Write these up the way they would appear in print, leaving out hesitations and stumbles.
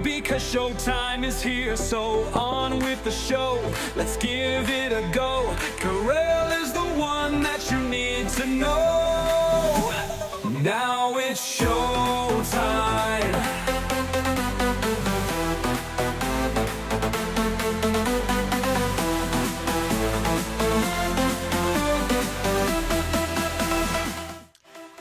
because showtime is here. So on with the show, let's give it a go. Karel is the one that you need to know. Now it's showtime.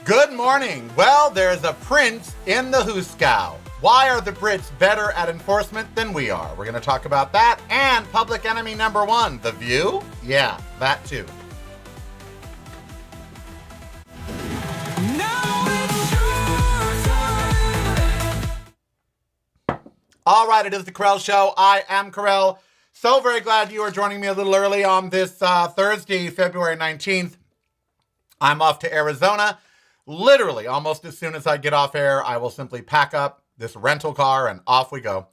Good morning. Well, there's a prince in the hooskow. Why are the Brits better at enforcement than we are? We're going to talk about that and public enemy number one, The View. Yeah, that too. Now it's showtime. All right, it is the Karel Show. I am Karel. So very glad you are joining me a little early on this Thursday, February 19th. I'm off to Arizona. Literally, almost as soon as I get off air, I will simply pack up this rental car and off we go.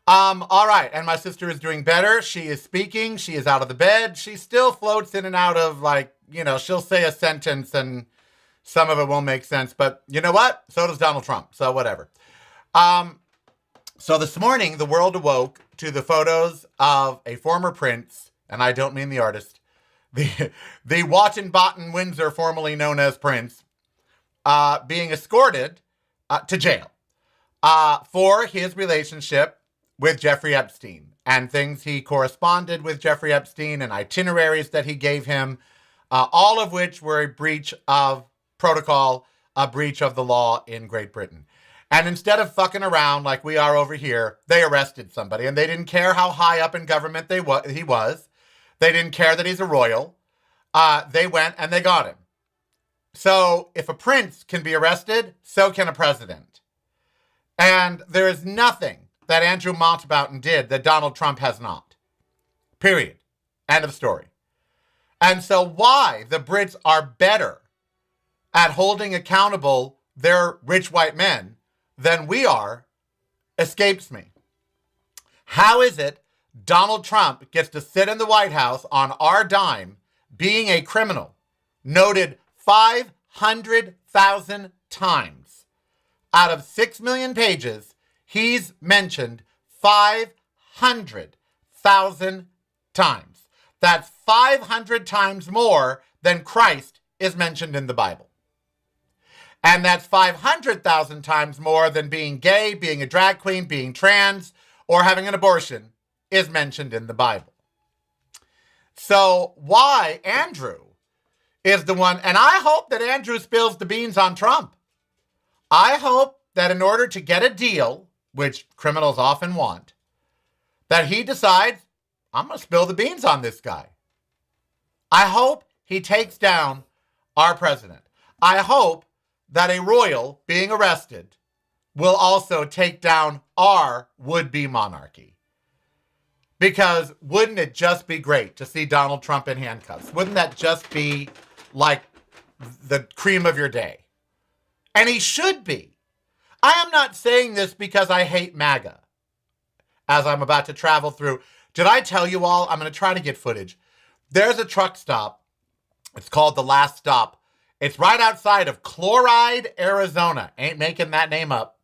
All right, and my sister is doing better. She is speaking. She is out of the bed. She still floats in and out of, like, she'll say a sentence and some of it won't make sense. But you know what? So does Donald Trump. So whatever. So this morning, the world awoke to the photos of a former prince, and I don't mean the artist, the Wottenbotten-Windsor, formerly known as Prince, being escorted to jail for his relationship with Jeffrey Epstein and things he corresponded with Jeffrey Epstein and itineraries that he gave him, all of which were a breach of protocol, a breach of the law in Great Britain. And instead of fucking around like we are over here, they arrested somebody, and they didn't care how high up in government he was. They didn't care that he's a royal. They went and they got him. So if a prince can be arrested, so can a president. And there is nothing that Andrew Mountbatten did that Donald Trump has not. Period. End of story. And so why the Brits are better at holding accountable their rich white men than we are escapes me. How is it Donald Trump gets to sit in the White House on our dime being a criminal, noted 500,000 times out of 6 million pages, he's mentioned 500,000 times. That's 500 times more than Christ is mentioned in the Bible. And that's 500,000 times more than being gay, being a drag queen, being trans, or having an abortion is mentioned in the Bible. So why Andrew is the one, and I hope that Andrew spills the beans on Trump. I hope that in order to get a deal, which criminals often want, that he decides, I'm going to spill the beans on this guy. I hope he takes down our president. I hope that a royal being arrested will also take down our would-be monarchy. Because wouldn't it just be great to see Donald Trump in handcuffs? Wouldn't that just be like the cream of your day? And he should be. I am not saying this because I hate MAGA, as I'm about to travel through. Did I tell you all? I'm going to try to get footage. There's a truck stop. It's called The Last Stop. It's right outside of Chloride, Arizona. Ain't making that name up.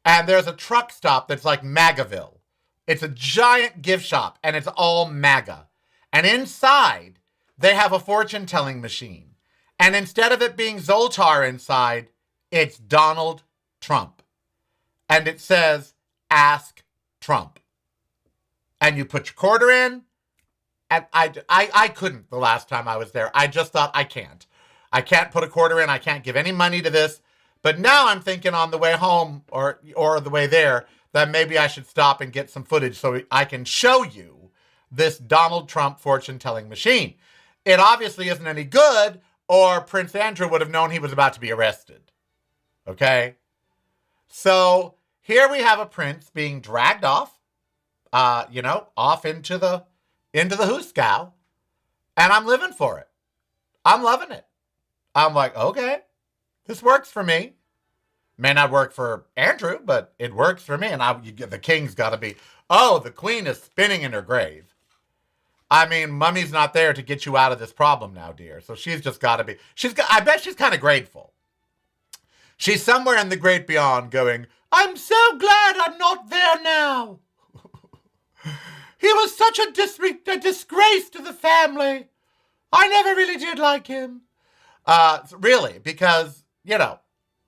And there's a truck stop that's like MAGAville. It's a giant gift shop, and it's all MAGA. And inside, they have a fortune-telling machine. And instead of it being Zoltar inside, it's Donald Trump. And it says, Ask Trump. And you put your quarter in, and I couldn't the last time I was there. I just thought, I can't. I can't put a quarter in. I can't give any money to this. But now I'm thinking on the way home or the way there that maybe I should stop and get some footage so I can show you this Donald Trump fortune-telling machine. It obviously isn't any good, or Prince Andrew would have known he was about to be arrested. Okay? So here we have a prince being dragged off, off into the hooskow, and I'm living for it. I'm loving it. I'm like, okay, this works for me. May not work for Andrew, but it works for me. And the king's got to be, the queen is spinning in her grave. I mean, mummy's not there to get you out of this problem now, dear. So she's just got to be, I bet she's kind of grateful. She's somewhere in the great beyond going, I'm so glad I'm not there now. He was such a disgrace to the family. I never really did like him. Really, because, here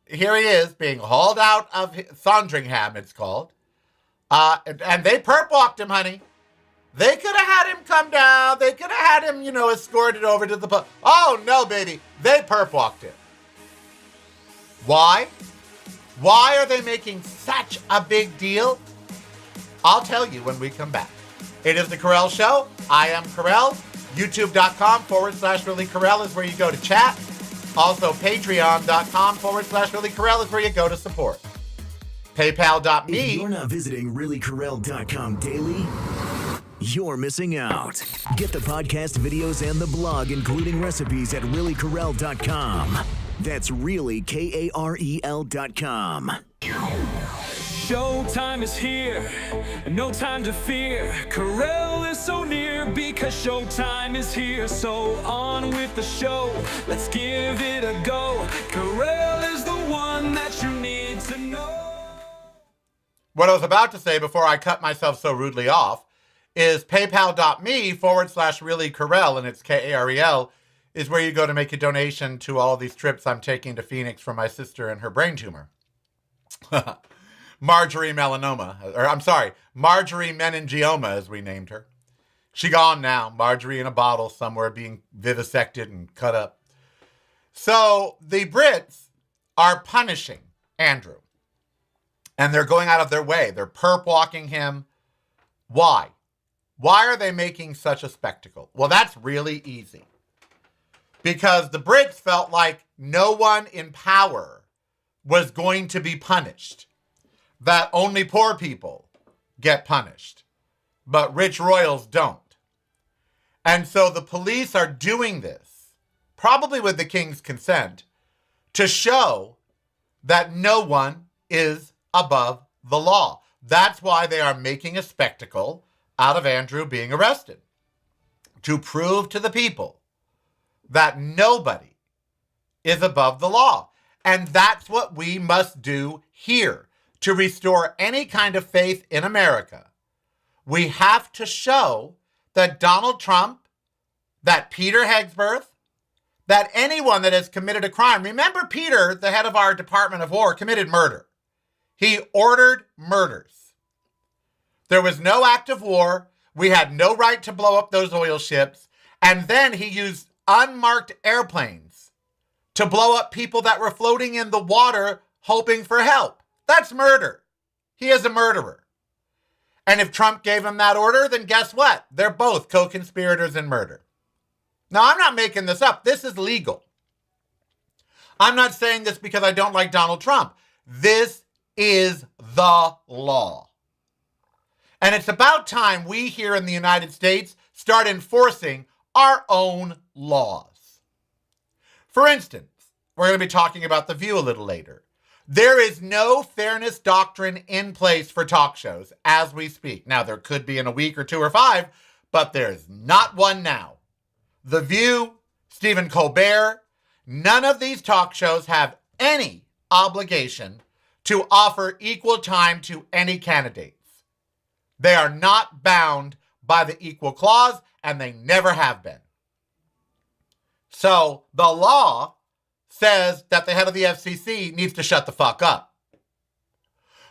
he is being hauled out of Sandringham, it's called. And they perp walked him, honey. They could have had him come down. They could have had him, escorted over to the... Oh, no, baby. They perp walked him. Why? Why are they making such a big deal? I'll tell you when we come back. It is the Karel Show. I am Karel. YouTube.com/reallykarel is where you go to chat. Also, patreon.com/reallykarel is where you go to support. PayPal.me. If you're not visiting reallykarel.com daily, you're missing out. Get the podcast videos and the blog, including recipes, at reallykarel.com. That's really KAREL.com. Showtime is here, no time to fear. Karel is so near because showtime is here. So on with the show, let's give it a go. Karel is the one that you need to know. What I was about to say before I cut myself so rudely off is paypal.me/reallykarel, and it's KAREL, is where you go to make a donation to all these trips I'm taking to Phoenix for my sister and her brain tumor. Marjorie meningioma, as we named her. She gone now. Marjorie in a bottle somewhere being vivisected and cut up. So the Brits are punishing Andrew. And they're going out of their way. They're perp walking him. Why? Why are they making such a spectacle? Well, that's really easy. Because the Brits felt like no one in power was going to be punished. That only poor people get punished, but rich royals don't. And so the police are doing this, probably with the king's consent, to show that no one is above the law. That's why they are making a spectacle out of Andrew being arrested, to prove to the people that nobody is above the law. And that's what we must do here. To restore any kind of faith in America, we have to show that Donald Trump, that Peter Hegseth, that anyone that has committed a crime. Remember, Peter, the head of our Department of War, committed murder. He ordered murders. There was no act of war. We had no right to blow up those oil ships. And then he used unmarked airplanes to blow up people that were floating in the water hoping for help. That's murder. He is a murderer. And if Trump gave him that order, then guess what? They're both co-conspirators in murder. Now, I'm not making this up. This is legal. I'm not saying this because I don't like Donald Trump. This is the law. And it's about time we here in the United States start enforcing our own laws. For instance, we're going to be talking about The View a little later. There is no fairness doctrine in place for talk shows as we speak. Now, there could be in a week or 2 or 5, but there's not one now. The View, Stephen Colbert, none of these talk shows have any obligation to offer equal time to any candidates. They are not bound by the equal clause, and they never have been. So the law says that the head of the FCC needs to shut the fuck up.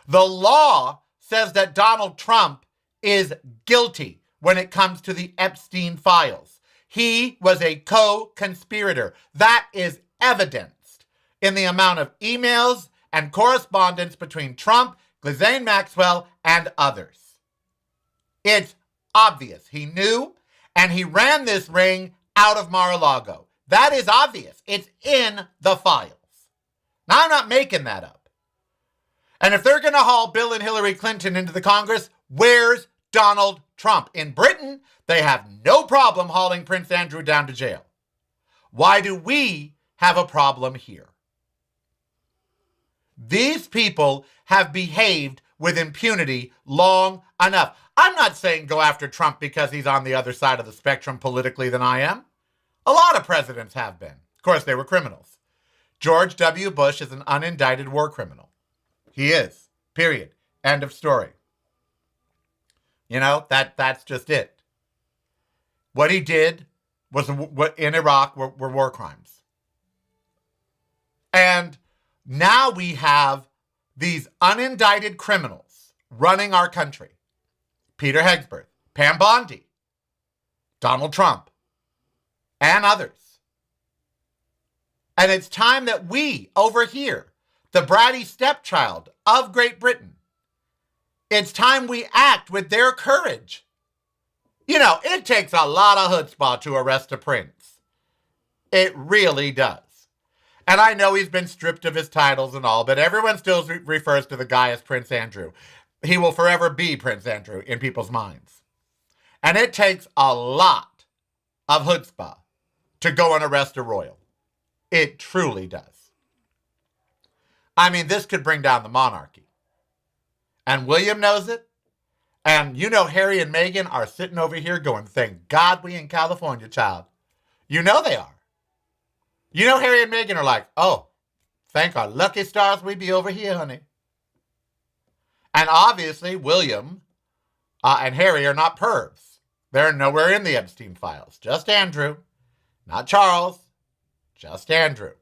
The law says that Donald Trump is guilty when it comes to the Epstein files. He was a co-conspirator. That is evidenced in the amount of emails and correspondence between Trump, Ghislaine Maxwell, and others. It's obvious. He knew, and he ran this ring out of Mar-a-Lago. That is obvious. It's in the files. Now, I'm not making that up. And if they're going to haul Bill and Hillary Clinton into the Congress, where's Donald Trump? In Britain, they have no problem hauling Prince Andrew down to jail. Why do we have a problem here? These people have behaved with impunity long enough. I'm not saying go after Trump because he's on the other side of the spectrum politically than I am. A lot of presidents have been. Of course, they were criminals. George W. Bush is an unindicted war criminal. He is. Period. End of story. You know, that's just it. What he did was what in Iraq were war crimes. And now we have these unindicted criminals running our country. Peter Hegseth, Pam Bondi, Donald Trump, and others. And it's time that we, over here, the bratty stepchild of Great Britain, it's time we act with their courage. You know, it takes a lot of chutzpah to arrest a prince. It really does. And I know he's been stripped of his titles and all, but everyone still refers to the guy as Prince Andrew. He will forever be Prince Andrew in people's minds. And it takes a lot of chutzpah to go and arrest a royal. It truly does. I mean, this could bring down the monarchy. And William knows it. And you know Harry and Meghan are sitting over here going, thank God we in California, child. You know they are. You know Harry and Meghan are like, oh, thank our lucky stars we be over here, honey. And obviously William and Harry are not pervs. They're nowhere in the Epstein files. Just Andrew. Not Charles. Just Andrew.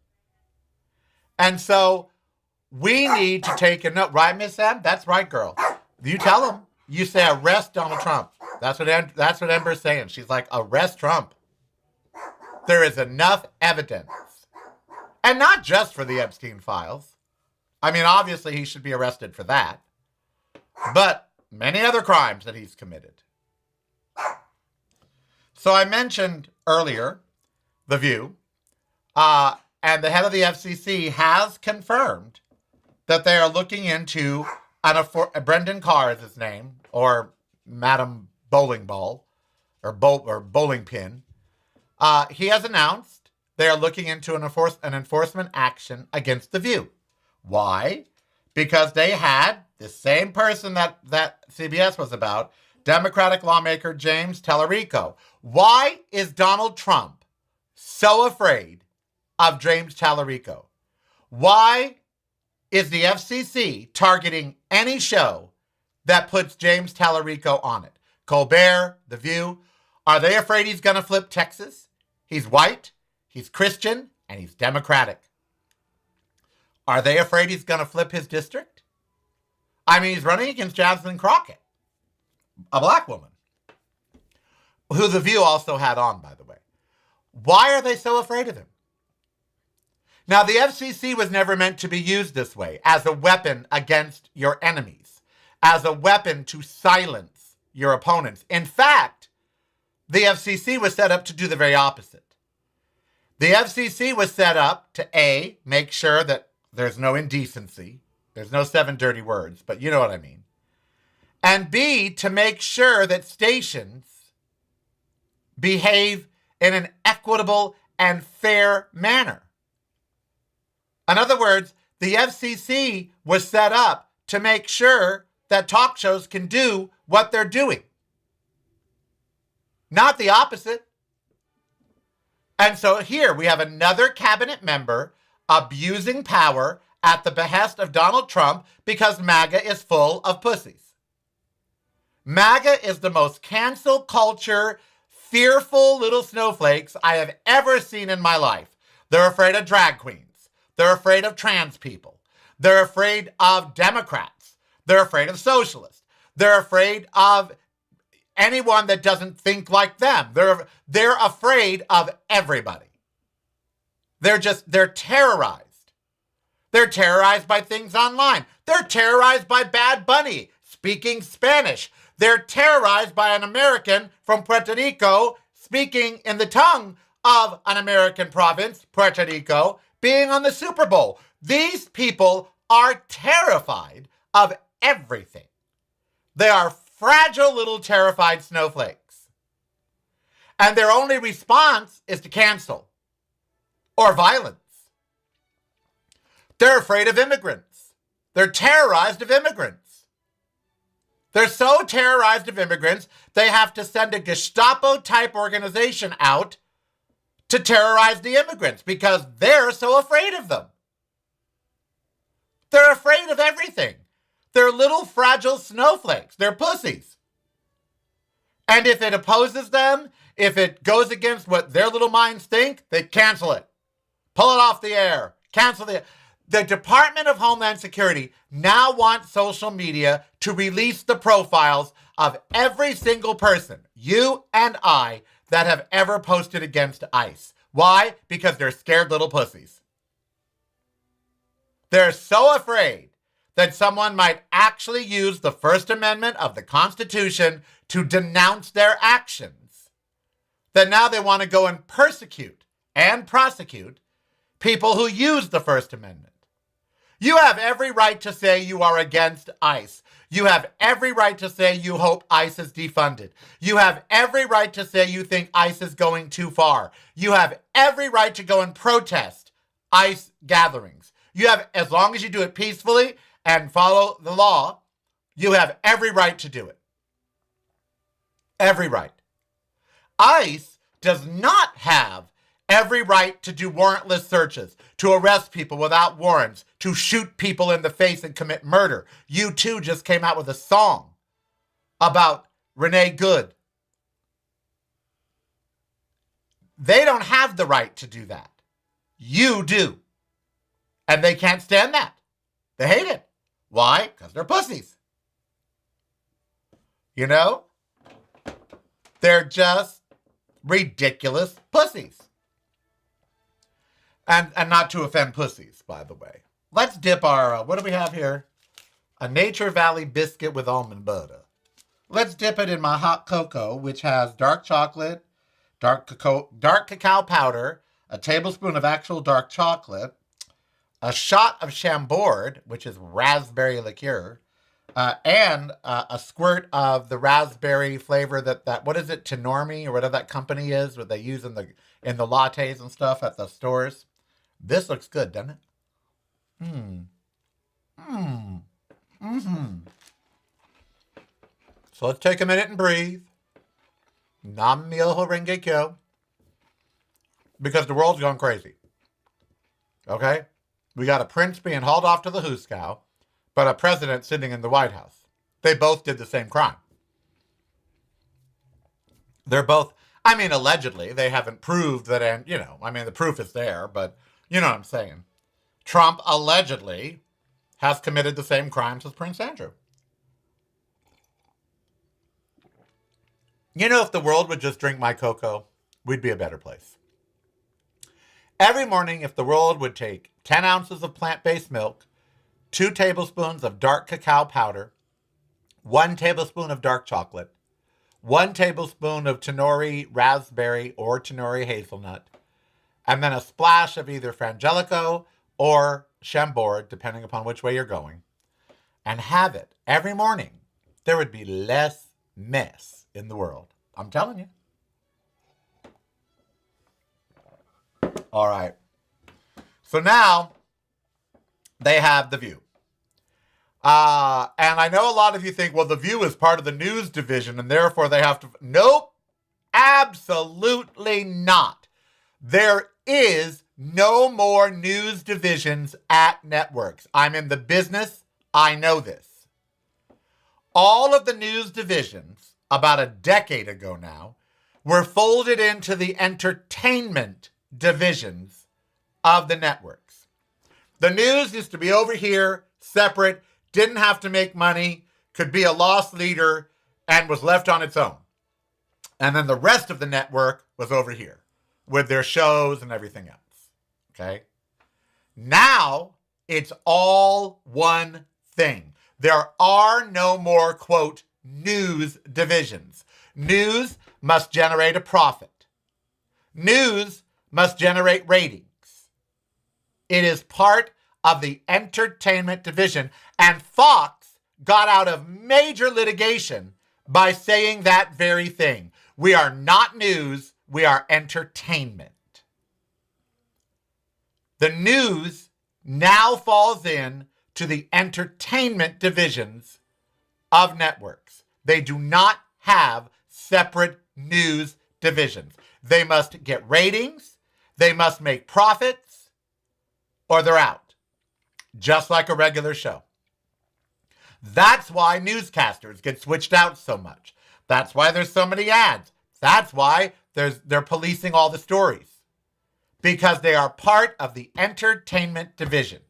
And so we need to take a note. Right, Miss M? That's right, girl. You tell them. You say arrest Donald Trump. That's what Ember's saying. She's like, arrest Trump. There is enough evidence. And not just for the Epstein files. I mean, obviously he should be arrested for that. But many other crimes that he's committed. So I mentioned earlier The View. And the head of the FCC has confirmed that they are looking into Brendan Carr is his name, or Madam Bowling Ball, or Bowling Pin. He has announced they are looking into an enforcement action against The View. Why? Because they had the same person that CBS was about, Democratic lawmaker James Talarico. Why is Donald Trump so afraid of James Talarico? Why is the FCC targeting any show that puts James Talarico on it? Colbert, The View. Are they afraid he's going to flip Texas? He's white, he's Christian, and he's Democratic. Are they afraid he's going to flip his district? I mean, he's running against Jasmine Crockett, a black woman, who The View also had on, by the way. Why are they so afraid of him? Now, the FCC was never meant to be used this way, as a weapon against your enemies, as a weapon to silence your opponents. In fact, the FCC was set up to do the very opposite. The FCC was set up to, A, make sure that there's no indecency. There's no 7 dirty words, but you know what I mean. And B, to make sure that stations behave in an equitable and fair manner. In other words, the FCC was set up to make sure that talk shows can do what they're doing. Not the opposite. And so here we have another cabinet member abusing power at the behest of Donald Trump because MAGA is full of pussies. MAGA is the most cancel culture, fearful little snowflakes I have ever seen in my life. They're afraid of drag queens. They're afraid of trans people. They're afraid of Democrats. They're afraid of socialists. They're afraid of anyone that doesn't think like them. They're afraid of everybody. They're terrorized. They're terrorized by things online. They're terrorized by Bad Bunny speaking Spanish. They're terrorized by an American from Puerto Rico speaking in the tongue of an American province, Puerto Rico, being on the Super Bowl. These people are terrified of everything. They are fragile little terrified snowflakes. And their only response is to cancel or violence. They're afraid of immigrants. They're terrorized of immigrants. They're so terrorized of immigrants, they have to send a Gestapo-type organization out to terrorize the immigrants because they're so afraid of them. They're afraid of everything. They're little fragile snowflakes. They're pussies. And if it opposes them, if it goes against what their little minds think, they cancel it. Pull it off the air. Cancel the... The Department of Homeland Security now wants social media to release the profiles of every single person, you and I, that have ever posted against ICE. Why? Because they're scared little pussies. They're so afraid that someone might actually use the First Amendment of the Constitution to denounce their actions, that now they want to go and persecute and prosecute people who use the First Amendment. You have every right to say you are against ICE. You have every right to say you hope ICE is defunded. You have every right to say you think ICE is going too far. You have every right to go and protest ICE gatherings. You have, as long as you do it peacefully and follow the law, you have every right to do it. Every right. ICE does not have every right to do warrantless searches, to arrest people without warrants, to shoot people in the face and commit murder. U2 just came out with a song about Renee Good. They don't have the right to do that. You do. And they can't stand that. They hate it. Why? Because they're pussies. You know? They're just ridiculous pussies. And not to offend pussies, by the way. Let's dip our, what do we have here? A Nature Valley biscuit with almond butter. Let's dip it in my hot cocoa, which has dark chocolate, dark cacao powder, a tablespoon of actual dark chocolate, a shot of Chambord, which is raspberry liqueur, and a squirt of the raspberry flavor that what is it, Tenormi, or whatever that company is, what they use in the lattes and stuff at the stores. This looks good, doesn't it? So let's take a minute and breathe. Nam myoho renge kyo. Because the world's gone crazy. Okay? We got a prince being hauled off to the hoosegow, but a president sitting in the White House. They both did the same crime. They're both, allegedly, they haven't proved that, and, the proof is there, but you know what I'm saying. Trump allegedly has committed the same crimes as Prince Andrew. If the world would just drink my cocoa, we'd be a better place. Every morning, if the world would take 10 ounces of plant-based milk, 2 tablespoons of dark cacao powder, 1 tablespoon of dark chocolate, 1 tablespoon of Tenori raspberry or Tenori hazelnut, and then a splash of either Frangelico or Chambord, depending upon which way you're going, and have it every morning, there would be less mess in the world. I'm telling you. All right. So now they have The View. And I know a lot of you think, well, The View is part of the news division and therefore they have to... Nope. Absolutely not. There is no more news divisions at networks. I'm in the business. I know this. All of the news divisions, about a decade ago now, were folded into the entertainment divisions of the networks. The news used to be over here, separate, didn't have to make money, could be a lost leader, and was left on its own. And then the rest of the network was over here with their shows and everything else. Okay? Now it's all one thing. There are no more, quote, news divisions. News must generate a profit. News must generate ratings. It is part of the entertainment division, and Fox got out of major litigation by saying that very thing. We are not news, we are entertainment. The news now falls in to the entertainment divisions of networks. They do not have separate news divisions. They must get ratings, they must make profits, or they're out. Just like a regular show. That's why newscasters get switched out so much. That's why there's so many ads. That's why they're policing all the stories. Because they are part of the entertainment division.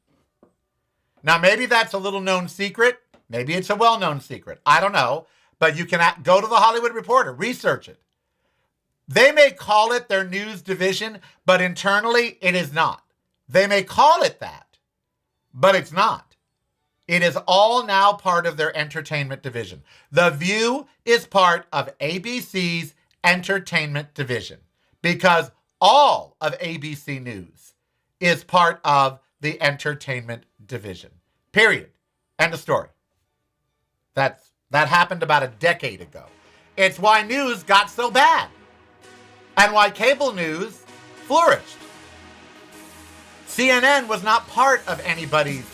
Now, maybe that's a little known secret. Maybe it's a well-known secret. I don't know. But you can go to the Hollywood Reporter, research it. They may call it their news division, but internally it is not. They may call it that, but it's not. It is all now part of their entertainment division. The View is part of ABC's entertainment division because all of ABC News is part of the entertainment division. Period. End of story. That happened about a decade ago. It's why news got so bad and why cable news flourished. CNN was not part of anybody's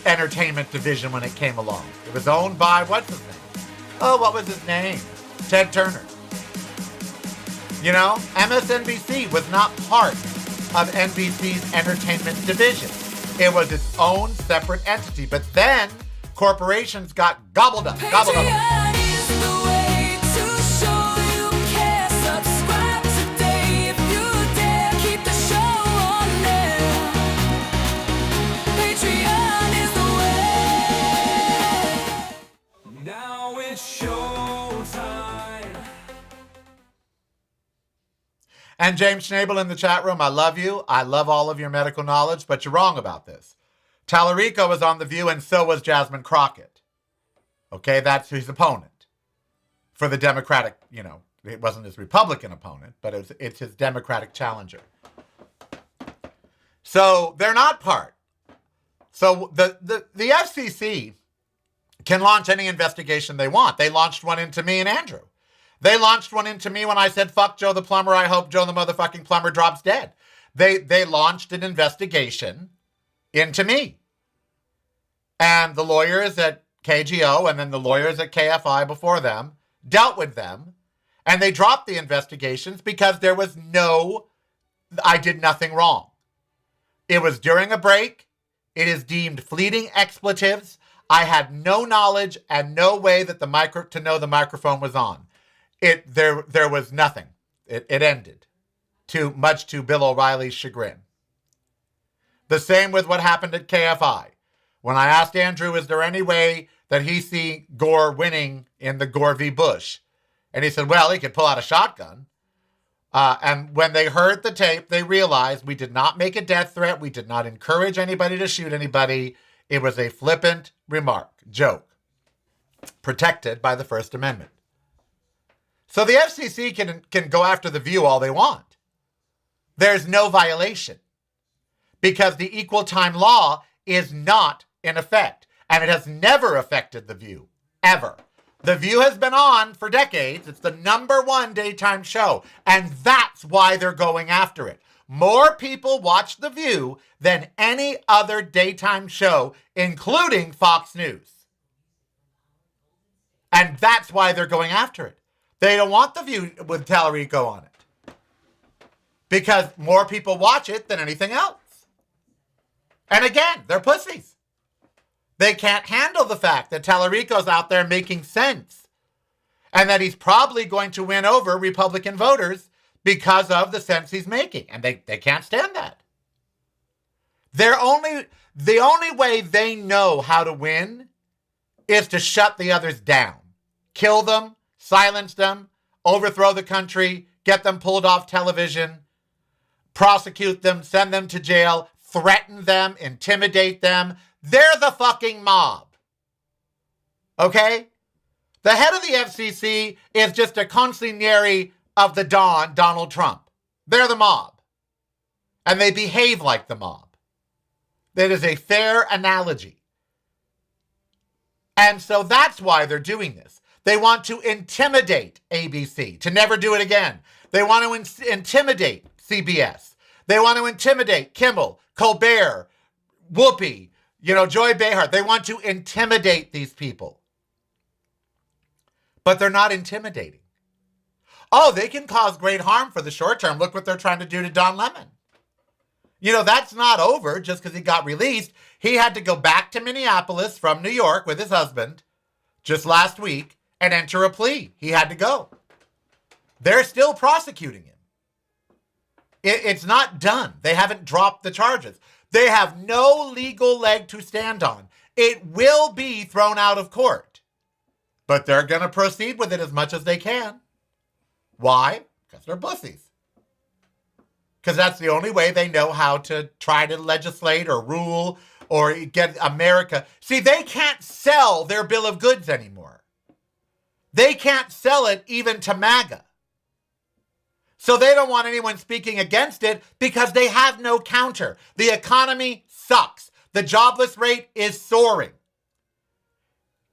entertainment division when it came along. It was owned by, what's his name? Oh, what was his name? Ted Turner. You know, MSNBC was not part of NBC's entertainment division. It was its own separate entity. But then corporations got gobbled up. And James Schnabel in the chat room, I love you. I love all of your medical knowledge, but you're wrong about this. Talarico was on The View, and so was Jasmine Crockett. Okay, that's his opponent for the Democratic, you know, it wasn't his Republican opponent, but it's his Democratic challenger. So they're not part. So the FCC can launch any investigation they want. They launched one into me and Andrew. They launched one into me when I said, fuck Joe the plumber, I hope Joe the motherfucking plumber drops dead. They launched an investigation into me. And the lawyers at KGO and then the lawyers at KFI before them dealt with them. And they dropped the investigations because I did nothing wrong. It was during a break. It is deemed fleeting expletives. I had no knowledge and no way that to know the microphone was on. There was nothing. It ended. Much to Bill O'Reilly's chagrin. The same with what happened at KFI. When I asked Andrew, is there any way that he see Gore winning in the Gore v. Bush? And he said, well, he could pull out a shotgun. And when they heard the tape, they realized we did not make a death threat. We did not encourage anybody to shoot anybody. It was a flippant joke, protected by the First Amendment. So the FCC can go after The View all they want. There's no violation because the equal time law is not in effect, and it has never affected The View, ever. The View has been on for decades. It's the #1 daytime show, and that's why they're going after it. More people watch The View than any other daytime show, including Fox News. And that's why they're going after it. They don't want The View with Talarico on it because more people watch it than anything else. And again, they're pussies. They can't handle the fact that Talarico's out there making sense and that he's probably going to win over Republican voters because of the sense he's making. And they can't stand that. The only way they know how to win is to shut the others down, kill them, silence them, overthrow the country, get them pulled off television, prosecute them, send them to jail, threaten them, intimidate them. They're the fucking mob. Okay? The head of the FCC is just a consigliere of the Don, Donald Trump. They're the mob. And they behave like the mob. That is a fair analogy. And so that's why they're doing this. They want to intimidate ABC to never do it again. They want to intimidate CBS. They want to intimidate Kimmel, Colbert, Whoopi, Joy Behar. They want to intimidate these people. But they're not intimidating. Oh, they can cause great harm for the short term. Look what they're trying to do to Don Lemon. That's not over just because he got released. He had to go back to Minneapolis from New York with his husband just last week and enter a plea. He had to go. They're still prosecuting him. It's not done. They haven't dropped the charges. They have no legal leg to stand on. It will be thrown out of court. But they're going to proceed with it as much as they can. Why? Because they're pussies. Because that's the only way they know how to try to legislate or rule or get America. See, they can't sell their bill of goods anymore. They can't sell it even to MAGA. So they don't want anyone speaking against it because they have no counter. The economy sucks. The jobless rate is soaring.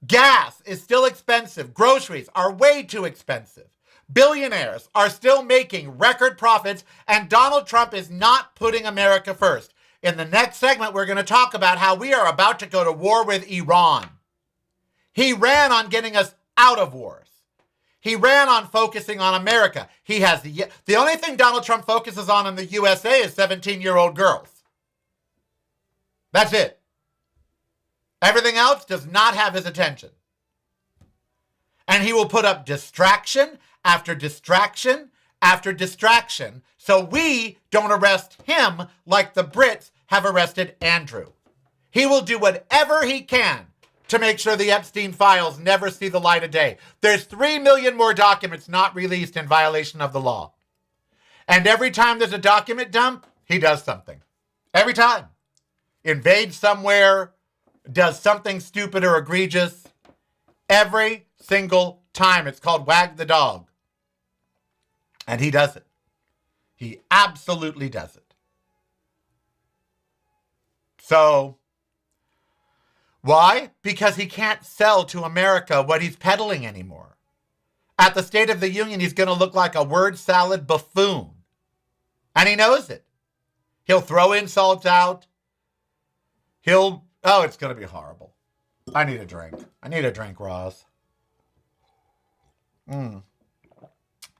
Gas is still expensive. Groceries are way too expensive. Billionaires are still making record profits, and Donald Trump is not putting America first. In the next segment, we're going to talk about how we are about to go to war with Iran. He ran on getting us out of wars. He ran on focusing on America. He has the only thing Donald Trump focuses on in the USA is 17-year-old girls. That's it. Everything else does not have his attention. And he will put up distraction after distraction after distraction so we don't arrest him like the Brits have arrested Andrew. He will do whatever he can to make sure the Epstein files never see the light of day. There's 3 million more documents not released in violation of the law. And every time there's a document dump, he does something. Every time. Invades somewhere, does something stupid or egregious. Every single time. It's called wag the dog. And he does it. He absolutely does it. So, why? Because he can't sell to America what he's peddling anymore. At the State of the Union, he's going to look like a word salad buffoon. And he knows it. He'll throw insults out. It's going to be horrible. I need a drink, Roz.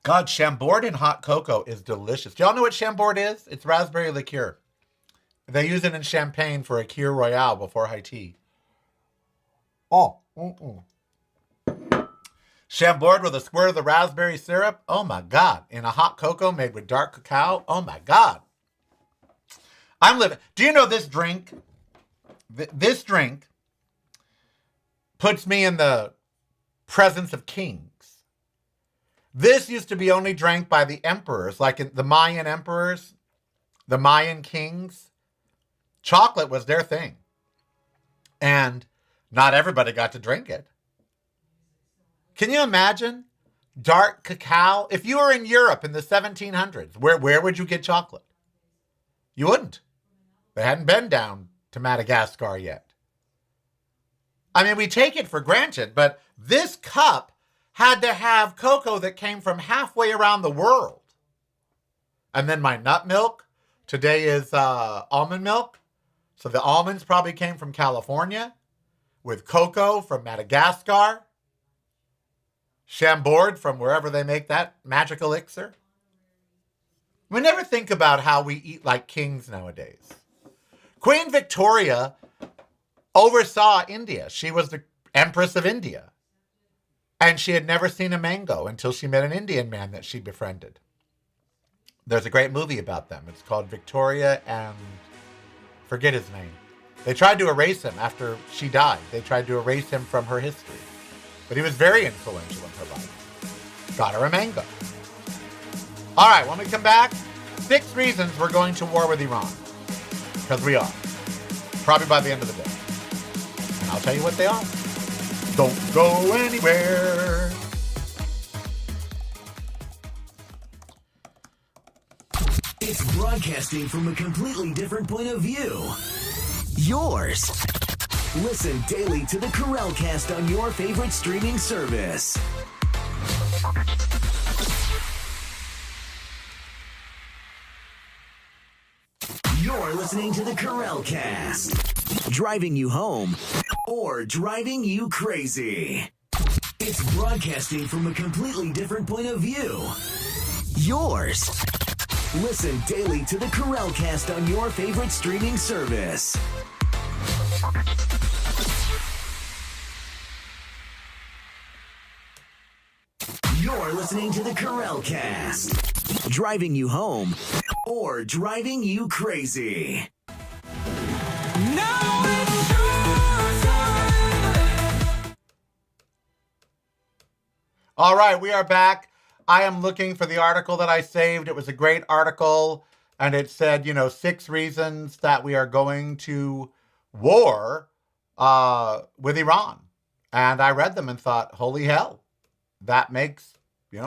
God, Chambord in hot cocoa is delicious. Do y'all know what Chambord is? It's raspberry liqueur. They use it in champagne for a Kir Royale before high tea. Chambord with a squirt of the raspberry syrup. Oh my God. In a hot cocoa made with dark cacao. Oh my God. I'm living. Do you know this drink? This drink puts me in the presence of kings. This used to be only drank by the emperors, like the Mayan emperors, the Mayan kings. Chocolate was their thing. And not everybody got to drink it. Can you imagine dark cacao? If you were in Europe in the 1700s, where would you get chocolate? You wouldn't. They hadn't been down to Madagascar yet. I mean, we take it for granted, but this cup had to have cocoa that came from halfway around the world. And then my nut milk today is almond milk. So the almonds probably came from California with cocoa from Madagascar. Chambord from wherever they make that magic elixir. We never think about how we eat like kings nowadays. Queen Victoria oversaw India. She was the Empress of India. And she had never seen a mango until she met an Indian man that she befriended. There's a great movie about them. It's called Victoria and... forget his name. They tried to erase him after she died. They tried to erase him from her history. But he was very influential in her life. Got her a mango. All right, when we come back, 6 reasons we're going to war with Iran. Because we are. Probably by the end of the day. And I'll tell you what they are. Don't go anywhere. It's broadcasting from a completely different point of view. Yours. Listen daily to the Karel Cast on your favorite streaming service. You're listening to the Karel Cast. Driving you home or driving you crazy. It's broadcasting from a completely different point of view. Yours. Listen daily to the Karel Cast on your favorite streaming service. You're listening to the Karel Cast. Driving you home or driving you crazy. Now it's your time. All right, we are back. I am looking for the article that I saved. It was a great article, and it said, 6 reasons that we are going to war with Iran. And I read them and thought, holy hell, that makes,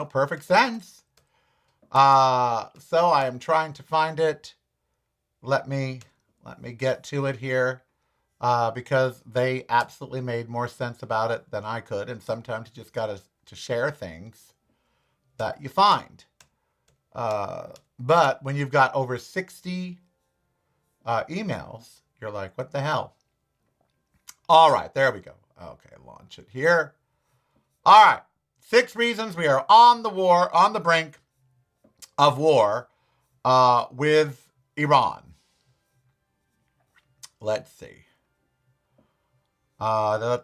perfect sense. So I am trying to find it. Let me get to it here, because they absolutely made more sense about it than I could. And sometimes you just got to share things that you find. But when you've got over 60 emails, you're like, what the hell? All right, there we go. Okay, launch it here. All right, 6 reasons we are on the brink of war with Iran. Let's see. Oh,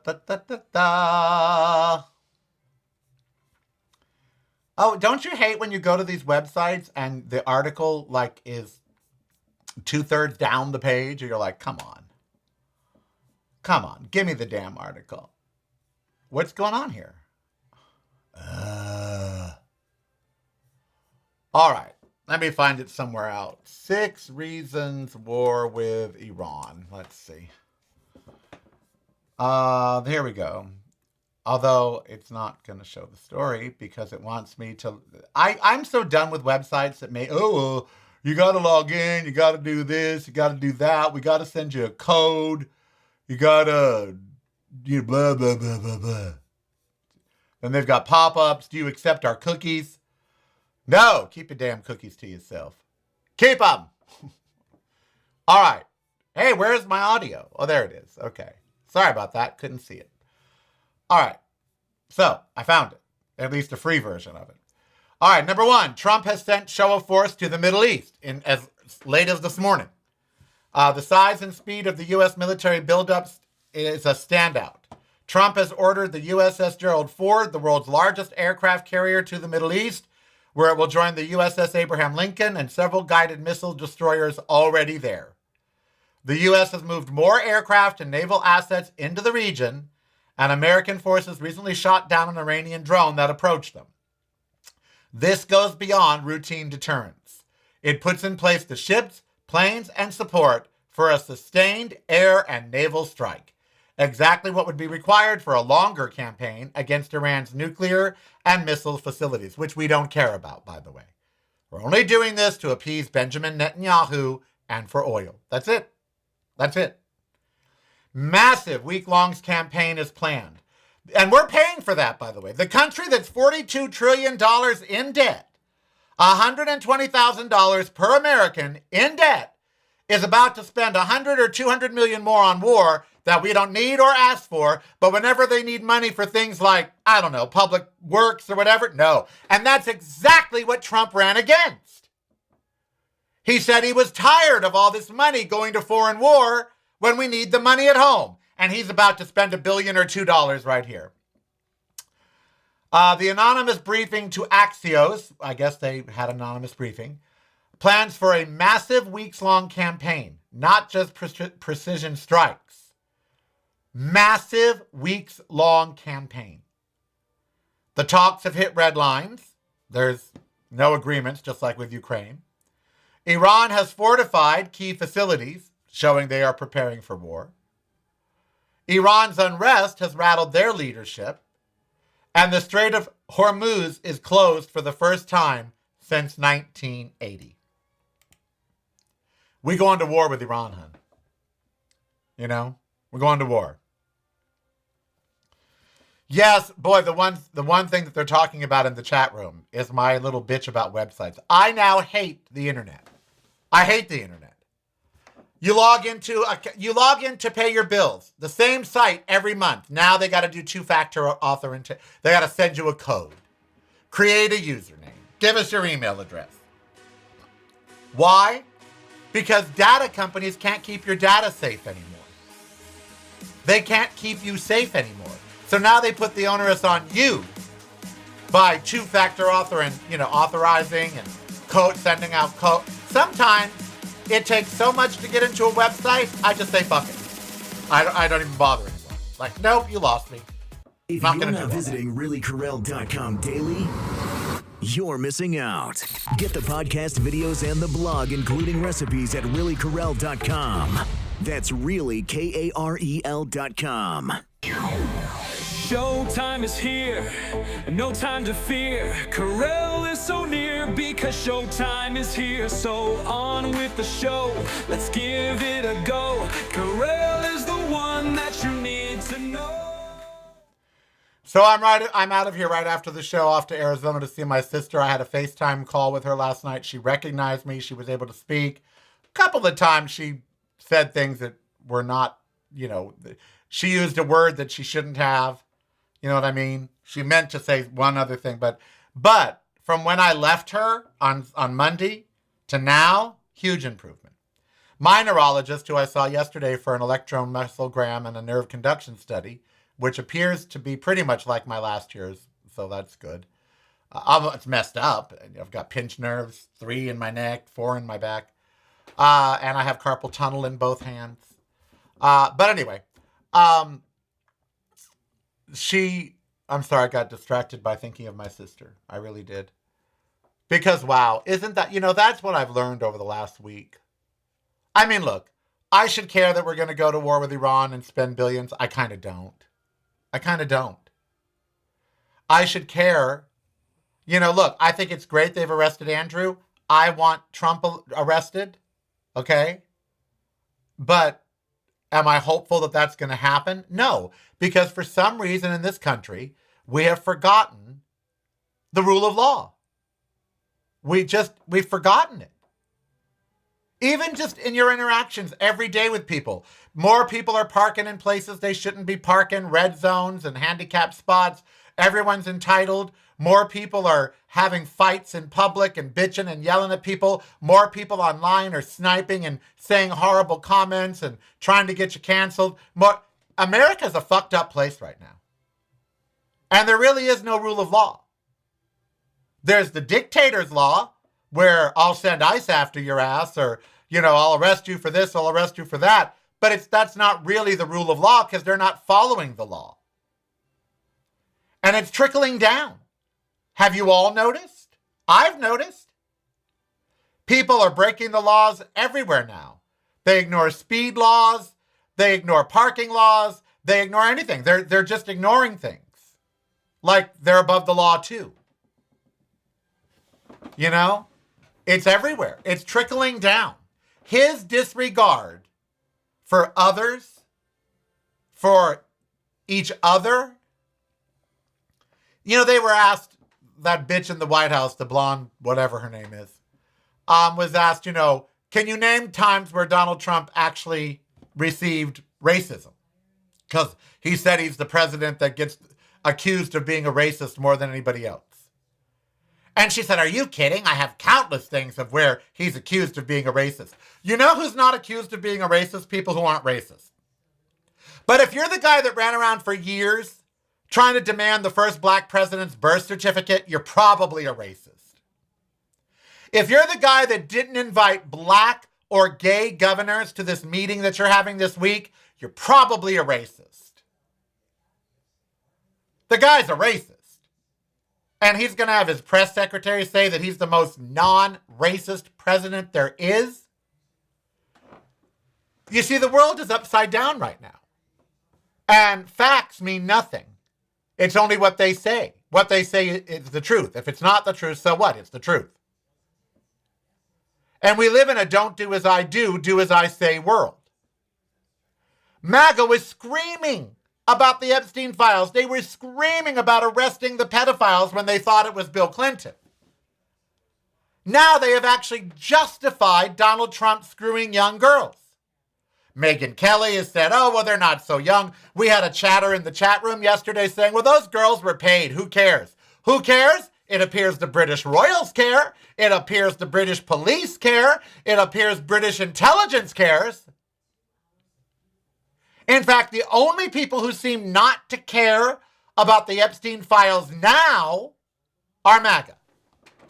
don't you hate when you go to these websites and the article is 2/3 down the page, and you're like, come on, give me the damn article. What's going on here? All right, let me find it somewhere else. 6 reasons war with Iran. Let's see. Here we go. Although it's not going to show the story because it wants me to... I'm so done with websites that you got to log in, you got to do this, you got to do that, we got to send you a code, you got to... blah, blah, blah, blah, blah. Then they've got pop-ups. Do you accept our cookies? No, keep your damn cookies to yourself. Keep them. All right. Hey, where's my audio? Oh, there it is. Okay. Sorry about that. Couldn't see it. All right. So I found it, at least a free version of it. All right. Number 1, Trump has sent show of force to the Middle East as late as this morning. The size and speed of the U.S. military buildup is a standout. Trump has ordered the USS Gerald Ford, the world's largest aircraft carrier, to the Middle East, where it will join the USS Abraham Lincoln and several guided missile destroyers already there. The U.S. has moved more aircraft and naval assets into the region, and American forces recently shot down an Iranian drone that approached them. This goes beyond routine deterrence. It puts in place the ships, planes, and support for a sustained air and naval strike. Exactly what would be required for a longer campaign against Iran's nuclear and missile facilities, which we don't care about, by the way. We're only doing this to appease Benjamin Netanyahu and for oil. That's it. That's it. Massive week-long campaign is planned. And we're paying for that, by the way. The country that's $42 trillion in debt, $120,000 per American in debt, is about to spend $100 or $200 million more on war that we don't need or ask for, but whenever they need money for things like, public works or whatever, no. And that's exactly what Trump ran against. He said he was tired of all this money going to foreign war when we need the money at home. And he's about to spend $1 billion or $2 right here. The anonymous briefing to Axios, I guess they had anonymous briefing, plans for a massive weeks-long campaign, not just precision strikes. Massive weeks-long campaign. The talks have hit red lines. There's no agreements, just like with Ukraine. Iran has fortified key facilities, showing they are preparing for war. Iran's unrest has rattled their leadership, and the Strait of Hormuz is closed for the first time since 1980. We go into war with Iran, hun. We're going to war. Yes, boy, the one thing that they're talking about in the chat room is my little bitch about websites. I now hate the internet. I hate the internet. You log in to pay your bills. The same site every month. Now they got to do 2-factor authentication. They got to send you a code. Create a username. Give us your email address. Why? Because data companies can't keep your data safe anymore. They can't keep you safe anymore. So now they put the onus on you by two-factor authorizing and sending out code. Sometimes it takes so much to get into a website, I just say fuck it. I don't even bother anymore. Like, nope, you lost me. If you're not visiting reallykarel.com daily, you're missing out. Get the podcast videos and the blog, including recipes, at reallykarel.com. That's really KAREL.com. Showtime is here, no time to fear. Karel is so near because showtime is here. So on with the show, let's give it a go. Karel is the one that you need to know. So I'm out of here right after the show, off to Arizona to see my sister. I had a FaceTime call with her last night. She recognized me. She was able to speak. A couple of times she said things that were not, she used a word that she shouldn't have. You know what I mean? She meant to say one other thing, but from when I left her on Monday to now, huge improvement. My neurologist, who I saw yesterday for an electromyogram and a nerve conduction study, which appears to be pretty much like my last year's, so that's good. It's messed up. I've got pinched nerves, 3 in my neck, 4 in my back, and I have carpal tunnel in both hands. But anyway, I'm sorry, I got distracted by thinking of my sister. I really did. Because, wow, isn't that, that's what I've learned over the last week. I mean, look, I should care that we're going to go to war with Iran and spend billions. I kind of don't. I should care. Look, I think it's great they've arrested Andrew. I want Trump arrested. Okay? But am I hopeful that that's going to happen? No, because for some reason in this country, we have forgotten the rule of law. We've forgotten it. Even just in your interactions every day with people, more people are parking in places they shouldn't be parking, red zones and handicapped spots. Everyone's entitled. More people are having fights in public and bitching and yelling at people. More people online are sniping and saying horrible comments and trying to get you canceled. America's a fucked up place right now. And there really is no rule of law. There's the dictator's law, where I'll send ICE after your ass, or, I'll arrest you for this, I'll arrest you for that. But that's not really the rule of law because they're not following the law. And it's trickling down. Have you all noticed? I've noticed. People are breaking the laws everywhere now. They ignore speed laws. They ignore parking laws. They ignore anything. They're just ignoring things. Like they're above the law too. It's everywhere. It's trickling down. His disregard for others, for each other. They were asked, that bitch in the White House, the blonde, whatever her name is, was asked, can you name times where Donald Trump actually received racism? Because he said he's the president that gets accused of being a racist more than anybody else. And she said, are you kidding? I have countless things of where he's accused of being a racist. You know who's not accused of being a racist? People who aren't racist. But if you're the guy that ran around for years trying to demand the first black president's birth certificate, you're probably a racist. If you're the guy that didn't invite black or gay governors to this meeting that you're having this week, you're probably a racist. The guy's a racist. And he's going to have his press secretary say that he's the most non-racist president there is. You see, the world is upside down right now. And facts mean nothing. It's only what they say. What they say is the truth. If it's not the truth, so what? It's the truth. And we live in a don't do as I do as I say world. MAGA was screaming about the Epstein files. They were screaming about arresting the pedophiles when they thought it was Bill Clinton. Now they have actually justified Donald Trump screwing young girls. Megyn Kelly has said, oh, well, they're not so young. We had a chatter in the chat room yesterday saying, well, those girls were paid. Who cares? Who cares? It appears the British royals care. It appears the British police care. It appears British intelligence cares. In fact, the only people who seem not to care about the Epstein files now are MAGA.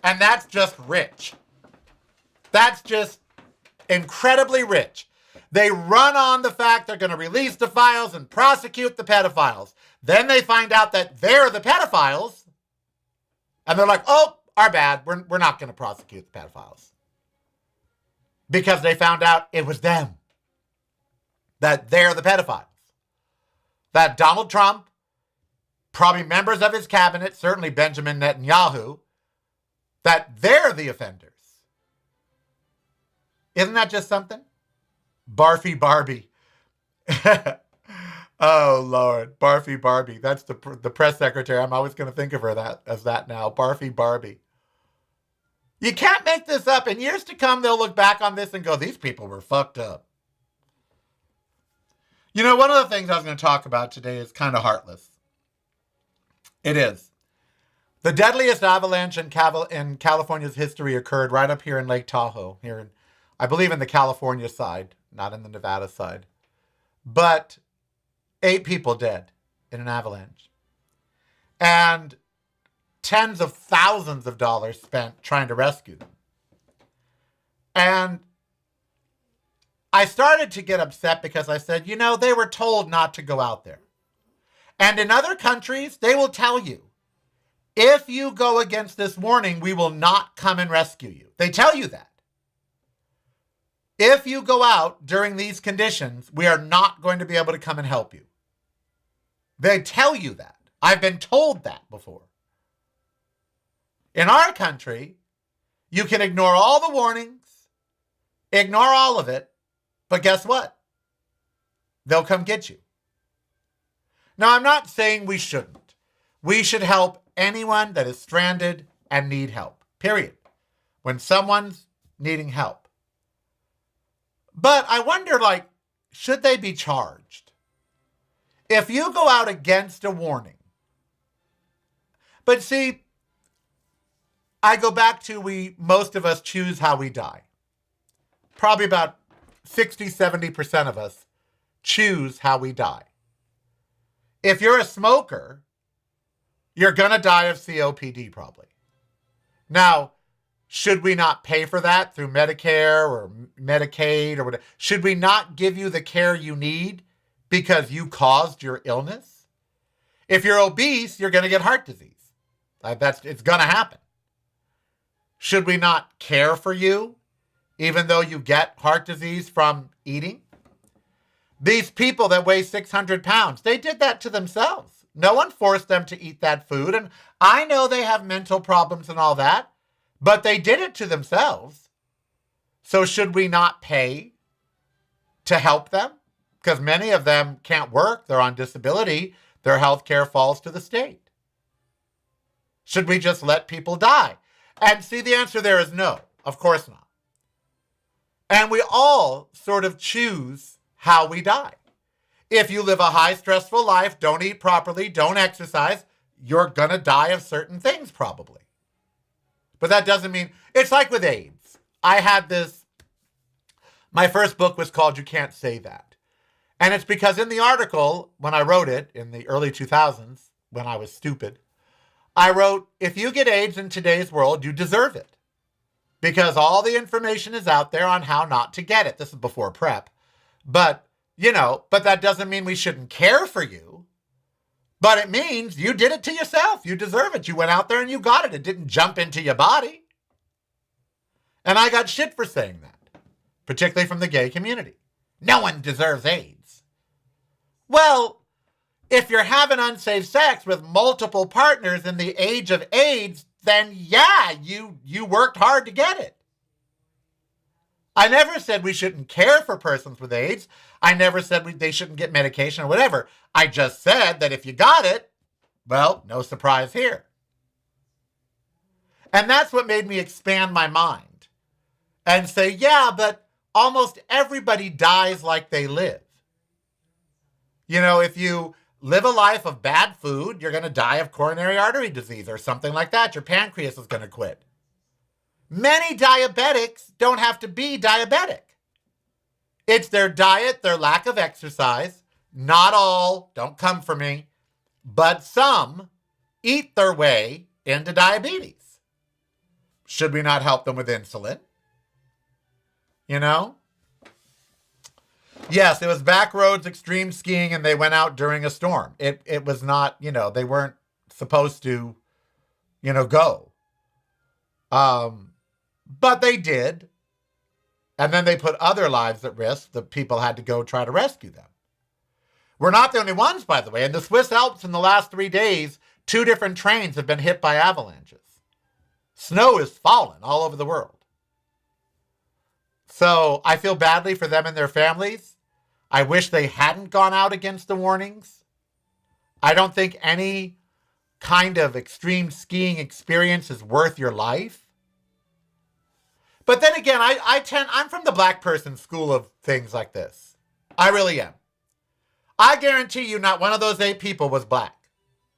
And that's just rich. That's just incredibly rich. They run on the fact they're going to release the files and prosecute the pedophiles. Then they find out that they're the pedophiles. And they're like, oh, our bad. We're not going to prosecute the pedophiles. Because they found out it was them. That they're the pedophiles. That Donald Trump, probably members of his cabinet, certainly Benjamin Netanyahu, that they're the offenders. Isn't that just something? Barfy Barbie. Oh, Lord. Barfy Barbie. That's the press secretary. I'm always going to think of her as that now. Barfy Barbie. You can't make this up. In years to come, they'll look back on this and go, these people were fucked up. You know, one of the things I was going to talk about today is kind of heartless. It is. The deadliest avalanche in California's history occurred right up here in Lake Tahoe, here in, I believe, in the California side, not in the Nevada side. But 8 people dead in an avalanche. And tens of thousands of dollars spent trying to rescue them. And I started to get upset because I said, you know, they were told not to go out there. And in other countries, they will tell you, if you go against this warning, we will not come and rescue you. They tell you that. If you go out during these conditions, we are not going to be able to come and help you. They tell you that. I've been told that before. In our country, you can ignore all the warnings, ignore all of it, but guess what? They'll come get you. Now, I'm not saying we shouldn't. We should help anyone that is stranded and need help, period. When someone's needing help. But I wonder, should they be charged? If you go out against a warning. But see, I go back to most of us choose how we die. Probably about 60-70% of us choose how we die. If you're a smoker, you're going to die of COPD probably. Now, should we not pay for that through Medicare or Medicaid or whatever? Should we not give you the care you need because you caused your illness? If you're obese, you're going to get heart disease. It's going to happen. Should we not care for you even though you get heart disease from eating? These people that weigh 600 pounds, they did that to themselves. No one forced them to eat that food. And I know they have mental problems and all that, but they did it to themselves. So should we not pay to help them? Because many of them can't work. They're on disability. Their health care falls to the state. Should we just let people die? And see, the answer there is no. Of course not. And we all sort of choose how we die. If you live a high stressful life, don't eat properly, don't exercise, you're going to die of certain things probably. But that doesn't mean, it's like with AIDS. I had this, my first book was called You Can't Say That. And it's because in the article, when I wrote it in the early 2000s, when I was stupid, I wrote, if you get AIDS in today's world, you deserve it. Because all the information is out there on how not to get it. This is before PrEP. But that doesn't mean we shouldn't care for you. But it means you did it to yourself. You deserve it. You went out there and you got it. It didn't jump into your body. And I got shit for saying that, particularly from the gay community. No one deserves AIDS. Well, if you're having unsafe sex with multiple partners in the age of AIDS, then yeah, you worked hard to get it. I never said we shouldn't care for persons with AIDS. I never said they shouldn't get medication or whatever. I just said that if you got it, well, no surprise here. And that's what made me expand my mind and say, yeah, but almost everybody dies like they live. If you live a life of bad food, you're going to die of coronary artery disease or something like that. Your pancreas is going to quit. Many diabetics don't have to be diabetic. It's their diet, their lack of exercise, not all, don't come for me, but some eat their way into diabetes. Should we not help them with insulin? You know? Yes, it was backroads extreme skiing and they went out during a storm. It was not, they weren't supposed to, go. But they did. And then they put other lives at risk. The people had to go try to rescue them. We're not the only ones, by the way. In the Swiss Alps in the last 3 days, 2 different trains have been hit by avalanches. Snow is falling all over the world. So I feel badly for them and their families. I wish they hadn't gone out against the warnings. I don't think any kind of extreme skiing experience is worth your life. But then again, I'm from the black person school of things like this. I really am. I guarantee you not one of those 8 people was black.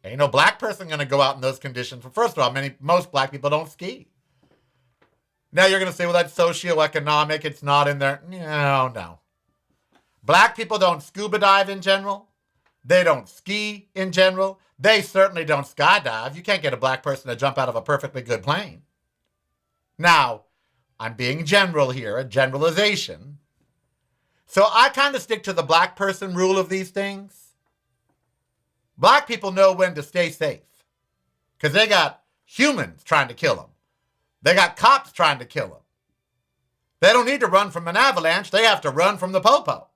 Ain't no black person going to go out in those conditions. Well, first of all, most black people don't ski. Now you're going to say, well, that's socioeconomic. It's not in there. No. Black people don't scuba dive in general. They don't ski in general. They certainly don't skydive. You can't get a black person to jump out of a perfectly good plane. Now, I'm being general here, a generalization. So I kind of stick to the black person rule of these things. Black people know when to stay safe because they got humans trying to kill them. They got cops trying to kill them. They don't need to run from an avalanche. They have to run from the popo.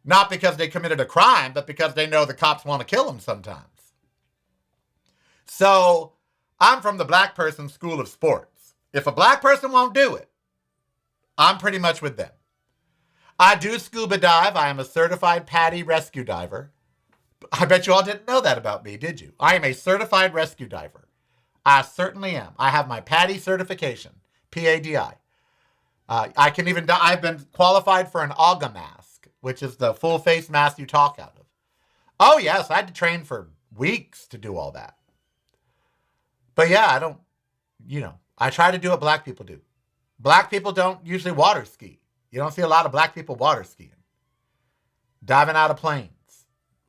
Not because they committed a crime, but because they know the cops want to kill them sometimes. So I'm from the black person school of sports. If a black person won't do it, I'm pretty much with them. I do scuba dive. I am a certified PADI rescue diver. I bet you all didn't know that about me, did you? I am a certified rescue diver. I certainly am. I have my PADI certification, PADI. I've been qualified for an AGA mask, which is the full face mask you talk out of. Oh yes, I had to train for weeks to do all that. But yeah, I try to do what black people do. Black people don't usually water ski. You don't see a lot of black people water skiing. Diving out of planes.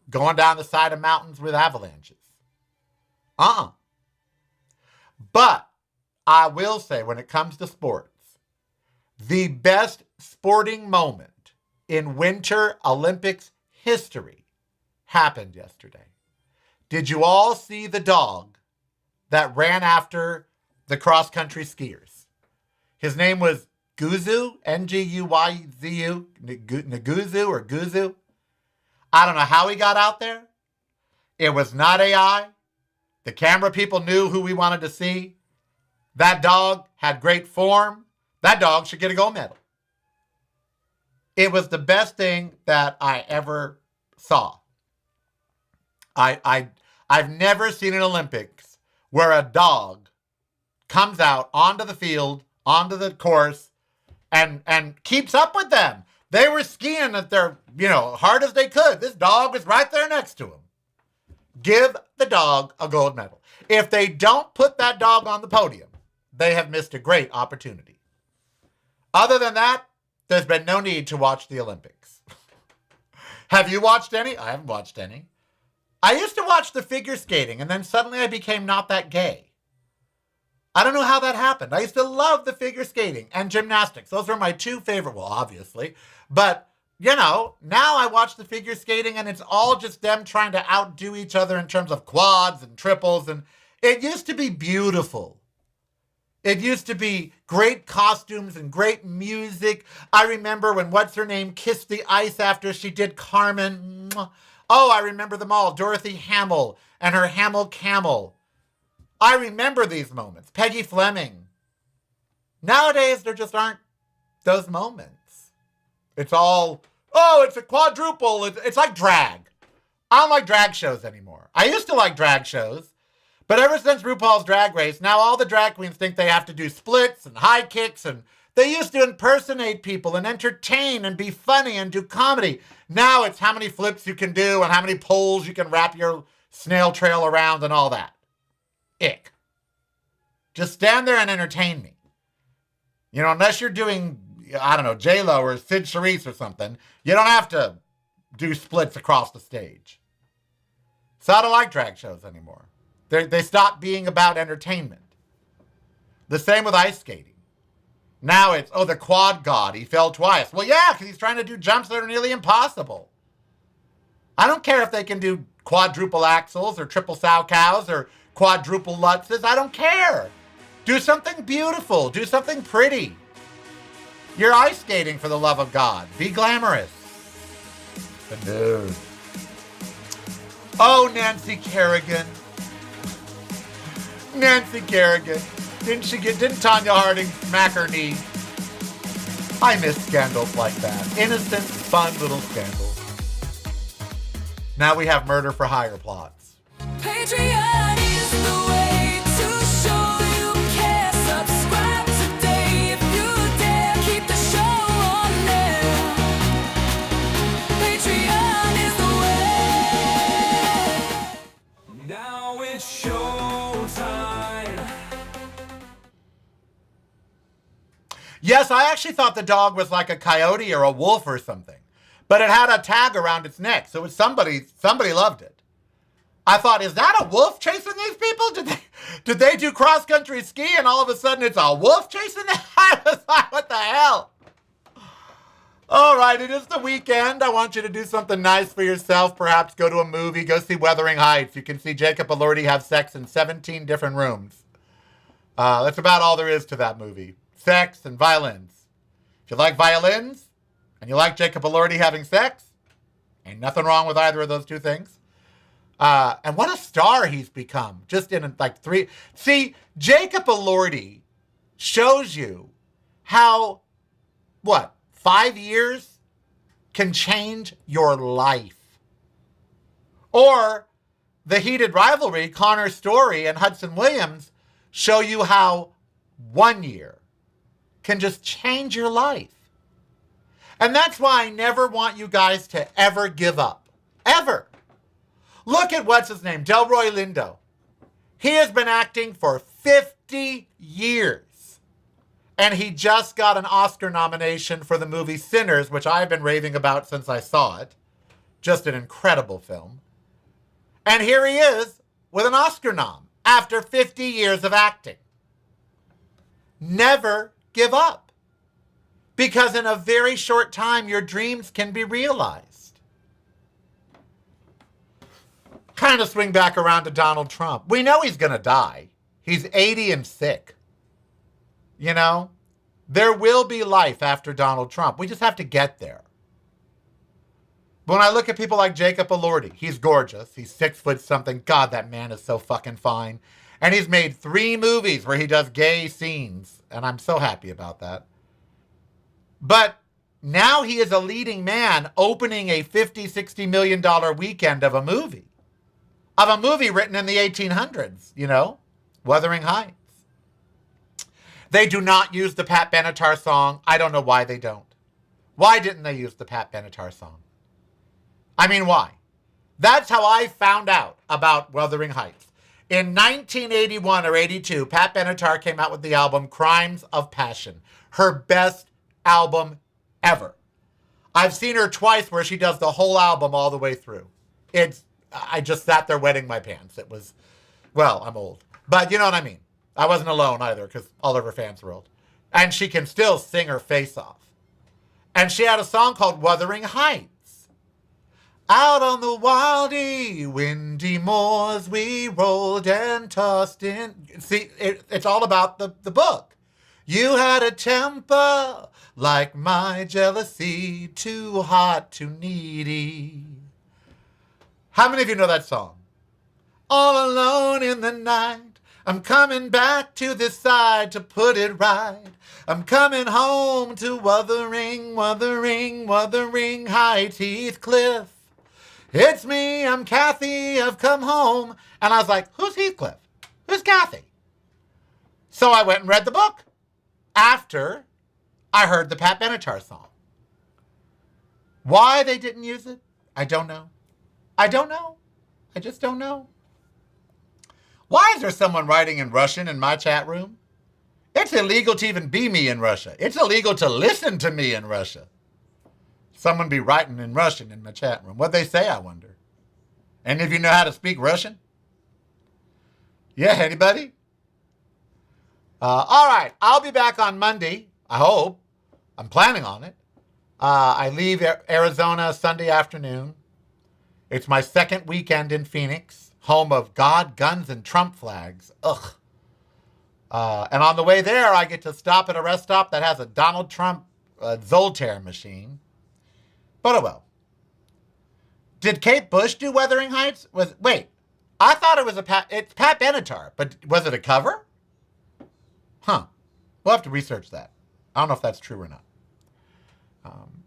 Going down the side of mountains with avalanches. But I will say, when it comes to sports, the best sporting moment in Winter Olympics history happened yesterday. Did you all see the dog that ran after the cross-country skiers? His name was Guzu, N-G-U-Y-Z-U, Nguzu or Guzu. I don't know how he got out there. It was not AI. The camera people knew who we wanted to see. That dog had great form. That dog should get a gold medal. It was the best thing that I ever saw. I've never seen an Olympics where a dog comes out onto the field, onto the course, and keeps up with them. They were skiing at their, hard as they could. This dog was right there next to him. Give the dog a gold medal. If they don't put that dog on the podium, they have missed a great opportunity. Other than that, there's been no need to watch the Olympics. Have you watched any? I haven't watched any. I used to watch the figure skating, and then suddenly I became not that gay. I don't know how that happened. I used to love the figure skating and gymnastics. Those were my 2 favorite, well, obviously. But, now I watch the figure skating and it's all just them trying to outdo each other in terms of quads and triples. And it used to be beautiful. It used to be great costumes and great music. I remember when what's-her-name kissed the ice after she did Carmen. Oh, I remember them all. Dorothy Hamill and her Hamill Camel. I remember these moments. Peggy Fleming. Nowadays, there just aren't those moments. It's all, it's a quadruple. It's like drag. I don't like drag shows anymore. I used to like drag shows, but ever since RuPaul's Drag Race, now all the drag queens think they have to do splits and high kicks, and they used to impersonate people and entertain and be funny and do comedy. Now it's how many flips you can do and how many poles you can wrap your snail trail around and all that. Ick. Just stand there and entertain me. Unless you're doing, I don't know, J-Lo or Sid Charisse or something, you don't have to, do splits across the stage. So I don't like drag shows anymore. They stopped being about entertainment. The same with ice skating. Now it's, the quad god, he fell twice. Well, yeah, because he's trying to do jumps that are nearly impossible. I don't care if they can do quadruple axles or triple sow cows or quadruple lutzes. I don't care. Do something beautiful. Do something pretty. You're ice skating, for the love of God. Be glamorous. But no. Oh, Nancy Kerrigan. Nancy Kerrigan. Didn't Tanya Harding smack her knee? I miss scandals like that. Innocent, fun little scandals. Now we have murder for hire plots. Patreon is the way to show you care. Subscribe today if you dare. Keep the show on there. Patreon is the way. Now it's showtime. Yes, I actually thought the dog was like a coyote or a wolf or something. But it had a tag around its neck, so it was somebody loved it. I thought, is that a wolf chasing these people? Did they do cross-country ski and all of a sudden it's a wolf chasing them? I was like, what the hell? All right, it is the weekend. I want you to do something nice for yourself. Perhaps go to a movie, go see Wuthering Heights. You can see Jacob Elordi have sex in 17 different rooms. That's about all there is to that movie. Sex and violins. If you like violins, and you like Jacob Elordi having sex, ain't nothing wrong with either of those two things. And what a star he's become. Just in like 3. See, Jacob Elordi shows you how, 5 years can change your life. Or the heated rivalry, Connor Story and Hudson Williams, show you how 1 year can just change your life. And that's why I never want you guys to ever give up. Ever. Look at what's his name, Delroy Lindo. He has been acting for 50 years. And he just got an Oscar nomination for the movie Sinners, which I've been raving about since I saw it. Just an incredible film. And here he is with an Oscar nom after 50 years of acting. Never give up. Because in a very short time, your dreams can be realized. Kind of swing back around to Donald Trump. We know he's going to die. He's 80 and sick. You know? There will be life after Donald Trump. We just have to get there. But when I look at people like Jacob Elordi, he's gorgeous. He's 6 foot something. God, that man is so fucking fine. And he's made 3 movies where he does gay scenes. And I'm so happy about that. But now he is a leading man opening a $50-60 million weekend of a movie. Of a movie written in the 1800s, you know? Wuthering Heights. They do not use the Pat Benatar song. I don't know why they don't. Why didn't they use the Pat Benatar song? I mean, why? That's how I found out about Wuthering Heights. In 1981 or 82, Pat Benatar came out with the album Crimes of Passion. Her best album ever. I've seen her twice where she does the whole album all the way through. I just sat there wetting my pants. It was, I'm old. But you know what I mean. I wasn't alone either because all of her fans were old. And she can still sing her face off. And she had a song called Wuthering Heights. Out on the wildy, windy moors we rolled and tossed in. See, it's all about the book. You had a temper like my jealousy, too hot, too needy. How many of you know that song? All alone in the night, I'm coming back to this side to put it right. I'm coming home to Wuthering Heights, Heathcliff. It's me, I'm Kathy, I've come home. And I was like, who's Heathcliff? Who's Kathy? So I went and read the book after I heard the Pat Benatar song. Why they didn't use it, I don't know. I just don't know. Why is there someone writing in Russian in my chat room? It's illegal to even be me in Russia. It's illegal to listen to me in Russia. Someone be writing in Russian in my chat room. What'd they say, I wonder? Any of you know how to speak Russian? Yeah, anybody? All right, I'll be back on Monday, I hope. I'm planning on it. I leave Arizona Sunday afternoon. It's my second weekend in Phoenix, home of God, guns, and Trump flags. Ugh. And on the way there, I get to stop at a rest stop that has a Donald Trump Zoltaire machine. But oh well. Did Kate Bush do Wuthering Heights? Wait, I thought it was it's Pat Benatar, but was it a cover? Huh. We'll have to research that. I don't know if that's true or not.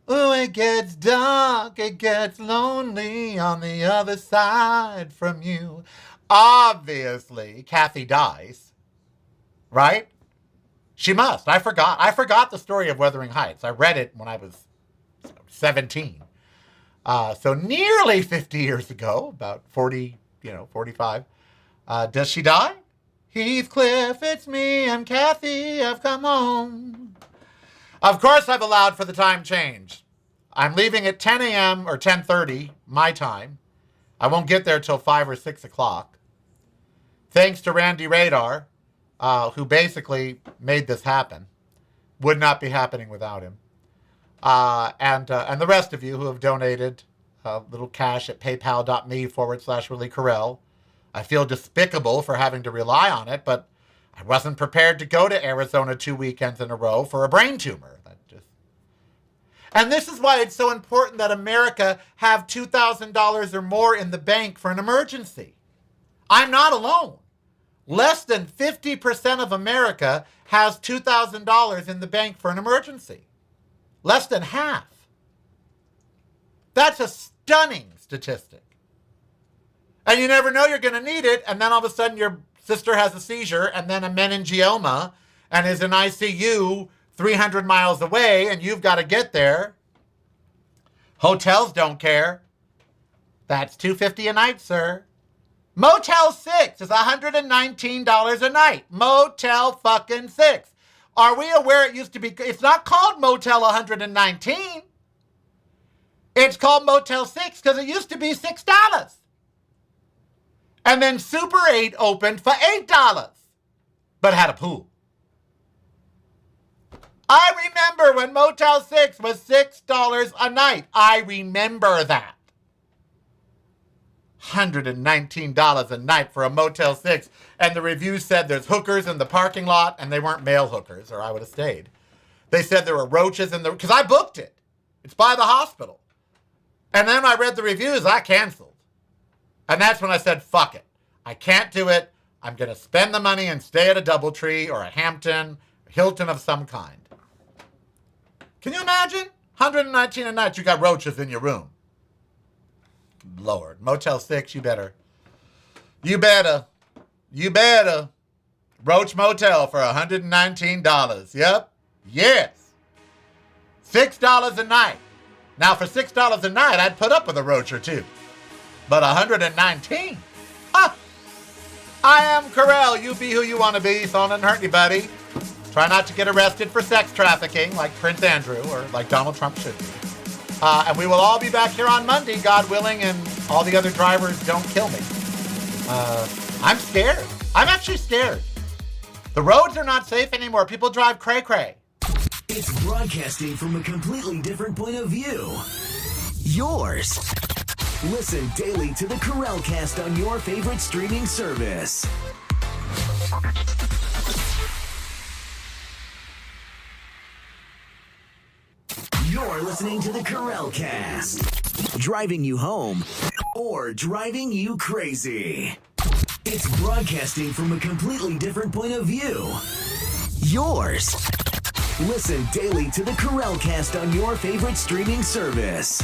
Oh, it gets dark, it gets lonely on the other side from you. Obviously, Kathy dies, right? She must. I forgot the story of Wuthering Heights. I read it when I was 17. So nearly 50 years ago, about 40, 45. Does she die? Heathcliff, it's me, I'm Kathy, I've come home. Of course I've allowed for the time change. I'm leaving at 10 a.m. or 10:30, my time. I won't get there till 5 or 6 o'clock. Thanks to Randy Radar, who basically made this happen. Would not be happening without him. And the rest of you who have donated a little cash at paypal.me/Willie Karel. I feel despicable for having to rely on it, but I wasn't prepared to go to Arizona 2 weekends in a row for a brain tumor. And this is why it's so important that America have $2,000 or more in the bank for an emergency. I'm not alone. Less than 50% of America has $2,000 in the bank for an emergency. Less than half. That's a stunning statistic. And you never know you're going to need it, and then all of a sudden your sister has a seizure and then a meningioma and is in ICU 300 miles away, and you've got to get there. Hotels don't care. That's $250 a night, sir. Motel 6 is $119 a night. Motel fucking 6. Are we aware it used to be? It's not called Motel 119. It's called Motel 6 because it used to be $6. And then Super 8 opened for $8, but had a pool. I remember when Motel 6 was $6 a night. I remember that. $119 a night for a Motel 6. And the review said there's hookers in the parking lot, and they weren't male hookers, or I would have stayed. They said there were roaches in the... Because I booked it. It's by the hospital. And then I read the reviews. I canceled. And that's when I said, fuck it. I can't do it. I'm going to spend the money and stay at a DoubleTree or a Hampton, Hilton of some kind. Can you imagine? $119 a night, you got roaches in your room. Lord, Motel 6, you better. Roach Motel for $119. Yep. Yes. $6 a night. Now, for $6 a night, I'd put up with a roach or two. But $119? Ah! I am Karel. You be who you want to be, so it doesn't hurt anybody. Try not to get arrested for sex trafficking like Prince Andrew or like Donald Trump should be. And we will all be back here on Monday, God willing, and all the other drivers don't kill me. I'm scared. I'm actually scared. The roads are not safe anymore. People drive cray-cray. It's broadcasting from a completely different point of view. Yours. Listen daily to the Karel Cast on your favorite streaming service. You're listening to the Karel Cast. Driving you home or driving you crazy. It's broadcasting from a completely different point of view. Yours. Listen daily to the Karel Cast on your favorite streaming service.